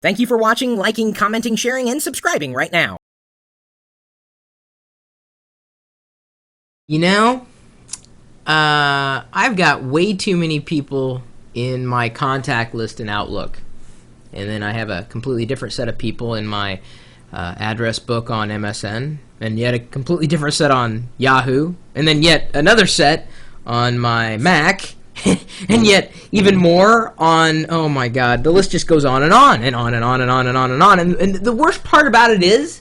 Thank you for watching, liking, commenting, sharing, and subscribing right now. You know, I've got way too many people in my contact list in Outlook. And then I have a completely different set of people in my address book on MSN. And yet a completely different set on Yahoo. And then yet another set on my Mac. And yet even more on, oh my god, the list just goes on and on and on and on and on and on and on. And the worst part about it is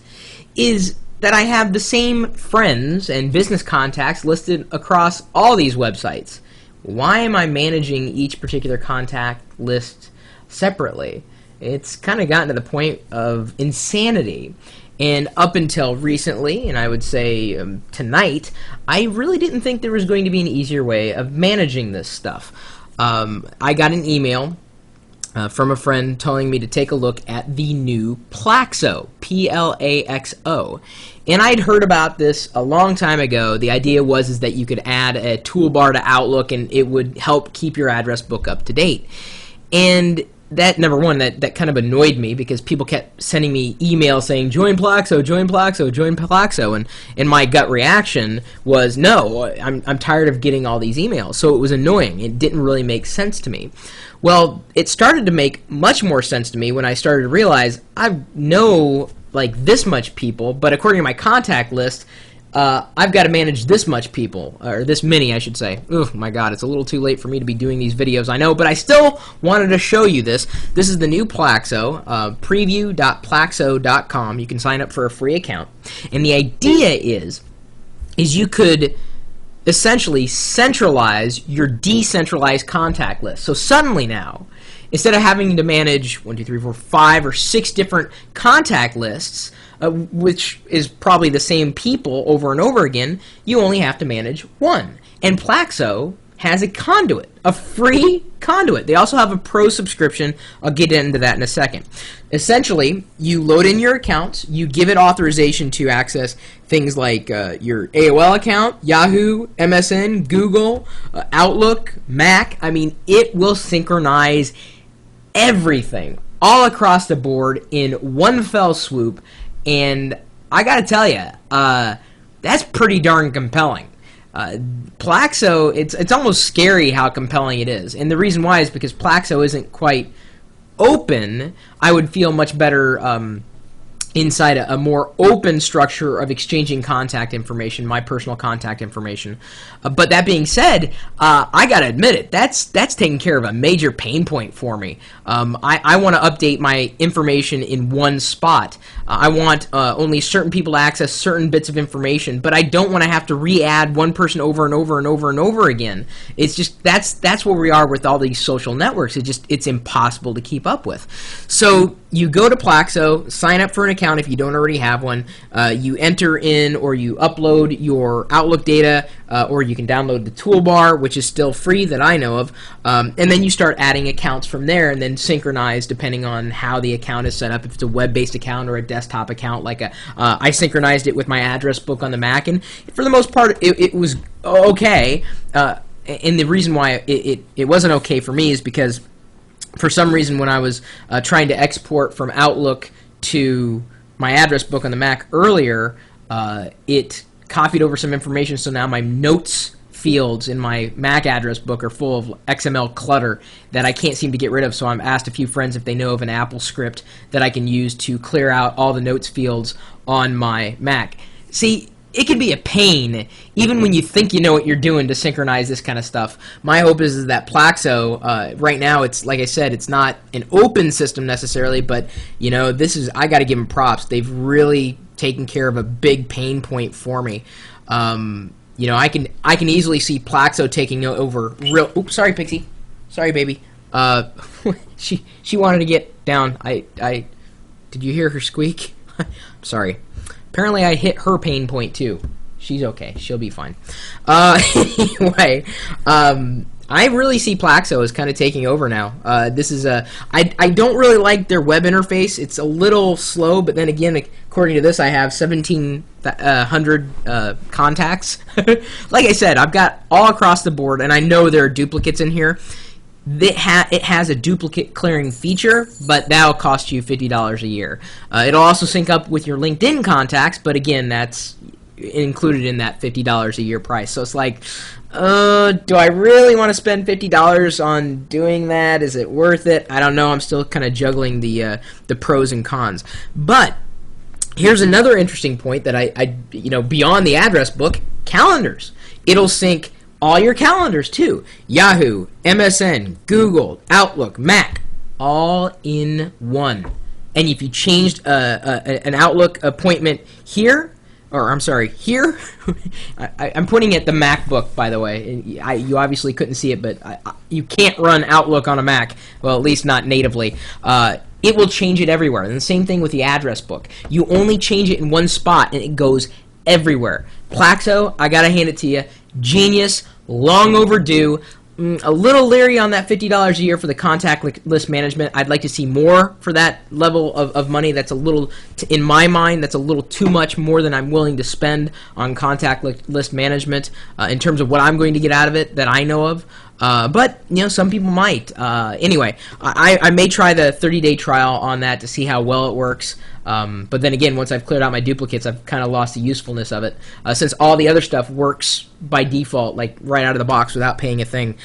that I have the same friends and business contacts listed across all these websites. Why am I managing each particular contact list separately? It's kind of gotten to the point of insanity. And up until recently, and I would say tonight, I really didn't think there was going to be an easier way of managing this stuff. I got an email from a friend telling me to take a look at the new Plaxo, Plaxo. And I'd heard about this a long time ago. The idea was that you could add a toolbar to Outlook and it would help keep your address book up to date. And that, number one, that kind of annoyed me because people kept sending me emails saying, join Plaxo, join Plaxo, join Plaxo. And my gut reaction was, no, I'm tired of getting all these emails. So it was annoying. It didn't really make sense to me. Well, it started to make much more sense to me when I started to realize I know like this much people, but according to my contact list, I've got to manage this much people, or this many, I should say. Oh my god, it's a little too late for me to be doing these videos, I know, but I still wanted to show you this. This is the new Plaxo, preview.plaxo.com. You can sign up for a free account. And the idea is you could essentially centralize your decentralized contact list. So suddenly now, instead of having to manage 1, 2, 3, 4, 5, or 6 different contact lists, which is probably the same people over and over again, you only have to manage one. And Plaxo has a conduit, a free conduit. They also have a pro subscription. I'll get into that in a second. Essentially, you load in your accounts, you give it authorization to access things like your AOL account, Yahoo, MSN, Google, Outlook, Mac. I mean, it will synchronize everything all across the board in one fell swoop. And I gotta tell you, that's pretty darn compelling. Plaxo, it's almost scary how compelling it is. And the reason why is because Plaxo isn't quite open. I would feel much better inside a more open structure of exchanging contact information, my personal contact information. But that being said, I gotta admit it, that's taking care of a major pain point for me. I want to update my information in one spot. I want only certain people to access certain bits of information, but I don't want to have to re-add one person over and over and over and over again. It's just that's where we are with all these social networks. It's impossible to keep up with. So you go to Plaxo, sign up for an account if you don't already have one. You enter in or you upload your Outlook data, or you can download the toolbar, which is still free that I know of, and then you start adding accounts from there and then synchronize depending on how the account is set up, if it's a web-based account or a desktop account. Like I synchronized it with my address book on the Mac, and for the most part it was okay. And the reason why it wasn't okay for me is because for some reason when I was trying to export from Outlook to my address book on the Mac earlier, it copied over some information, so now my notes fields in my Mac address book are full of XML clutter that I can't seem to get rid of. So I'm asked a few friends if they know of an Apple script that I can use to clear out all the notes fields on my Mac. See, it can be a pain, even when you think you know what you're doing to synchronize this kind of stuff. My hope is that Plaxo, right now, it's like I said, it's not an open system necessarily, but you know, I got to give them props. They've really taken care of a big pain point for me. You know, I can easily see Plaxo taking over real. Oops, sorry, Pixie. Sorry, baby. She wanted to get down. Did you hear her squeak? Sorry. Apparently I hit her pain point too. She's okay. She'll be fine. Anyway, I really see Plaxo as kind of taking over now. This is I don't really like their web interface. It's a little slow, but then again, according to this, I have 1,700 contacts. Like I said, I've got all across the board, and I know there are duplicates in here. it has a duplicate clearing feature, but that'll cost you $50 a year. It'll also sync up with your LinkedIn contacts, but again, that's included in that $50 a year price. So it's like, do I really want to spend $50 on doing that? Is it worth it? I don't know. I'm still kind of juggling the pros and cons. But here's another interesting point that I beyond the address book, calendars. It'll sync all your calendars too. Yahoo, MSN, Google, Outlook, Mac, all in one. And if you changed an Outlook appointment here, or I'm sorry, here, I'm pointing at the MacBook, by the way. You obviously couldn't see it, but you can't run Outlook on a Mac, well, at least not natively. It will change it everywhere. And the same thing with the address book. You only change it in one spot, and it goes everywhere. Plaxo, I gotta hand it to you. Genius, long overdue. A little leery on that $50 a year for the contact list management. I'd like to see more for that level of money. That's a little, in my mind, that's a little too much more than I'm willing to spend on contact list management in terms of what I'm going to get out of it that I know of. But, some people might. Anyway, I may try the 30-day trial on that to see how well it works. But then again, once I've cleared out my duplicates, I've kind of lost the usefulness of it, since all the other stuff works by default, like right out of the box without paying a thing.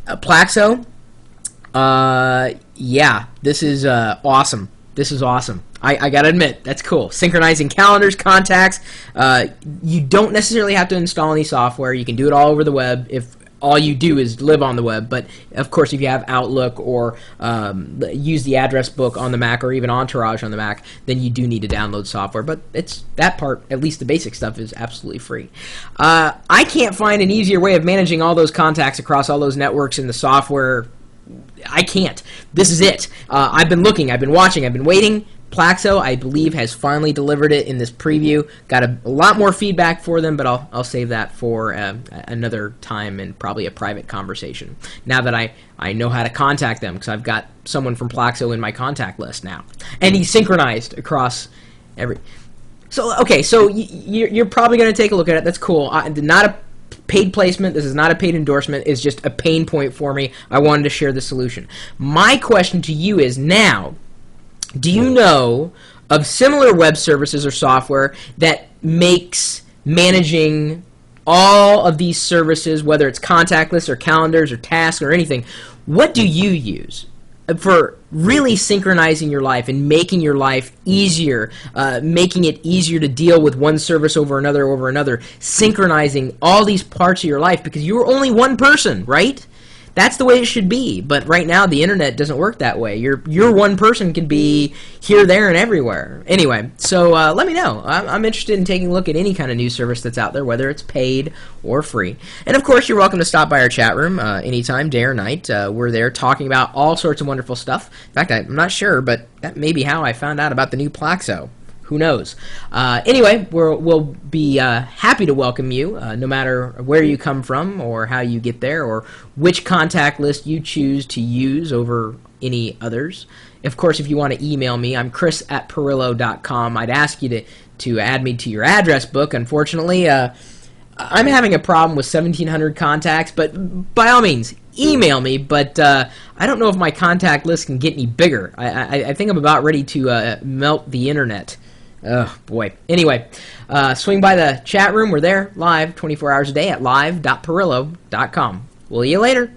Plaxo, yeah, this is awesome. This is awesome. I gotta admit, that's cool. Synchronizing calendars, contacts. You don't necessarily have to install any software. You can do it all over the web if all you do is live on the web. But of course, if you have Outlook or use the address book on the Mac or even Entourage on the Mac, then you do need to download software. But it's that part, at least the basic stuff, is absolutely free. I can't find an easier way of managing all those contacts across all those networks in the software. I can't. This is it. I've been looking, I've been watching, I've been waiting. Plaxo, I believe, has finally delivered it in this preview. Got a lot more feedback for them, but I'll save that for another time and probably a private conversation. Now that I know how to contact them, because I've got someone from Plaxo in my contact list now, and he's synchronized across every. So okay, so you're probably going to take a look at it. That's cool. Not a paid placement. This is not a paid endorsement. It's just a pain point for me. I wanted to share the solution. My question to you is now, do you know of similar web services or software that makes managing all of these services, whether it's contact lists or calendars or tasks or anything? What do you use for really synchronizing your life and making your life easier, making it easier to deal with one service over another, synchronizing all these parts of your life, because you're only one person, right? That's the way it should be, but right now the internet doesn't work that way. Your one person can be here, there, and everywhere. Anyway, so let me know. I'm interested in taking a look at any kind of news service that's out there, whether it's paid or free. And of course, you're welcome to stop by our chat room anytime, day or night. We're there talking about all sorts of wonderful stuff. In fact, I'm not sure, but that may be how I found out about the new Plaxo. Who knows? Anyway, we'll be happy to welcome you, no matter where you come from or how you get there or which contact list you choose to use over any others. Of course, if you want to email me, I'm chris@pirillo.com. I'd ask you to add me to your address book. Unfortunately, I'm having a problem with 1,700 contacts, but by all means, email me, but I don't know if my contact list can get any bigger. I think I'm about ready to melt the internet. Oh, boy. Anyway, swing by the chat room. We're there live 24 hours a day at live.pirillo.com. We'll see you later.